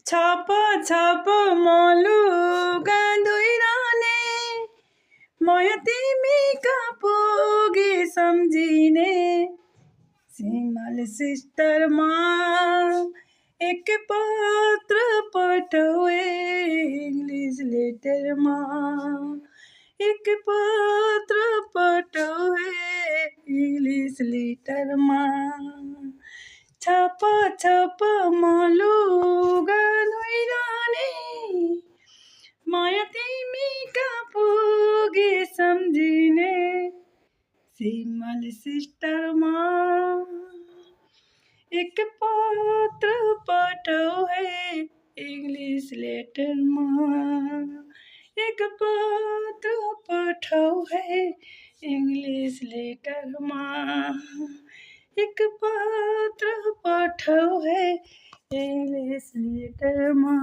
छाप छाप मलु गाँधुइरहने म तिमी कहाँ पुगे सम्झिने सिमल सिस्टरमा एक पत्र पठाऊ इंग्लिश लेटरमा एक पत्र पठाऊ इंग्लिश लेटरमा छाप छाप मलु गाँधुइरहने माया तिमी कहाँ पुगे सम्झिने सिमल सिस्टरमा एक पत्र पठाऊ इंग्लिश लेटरमा एक पत्र पठाऊ इंग्लिश लेटरमा एक पत्र पठाऊ इंग्लिश लेटरमा।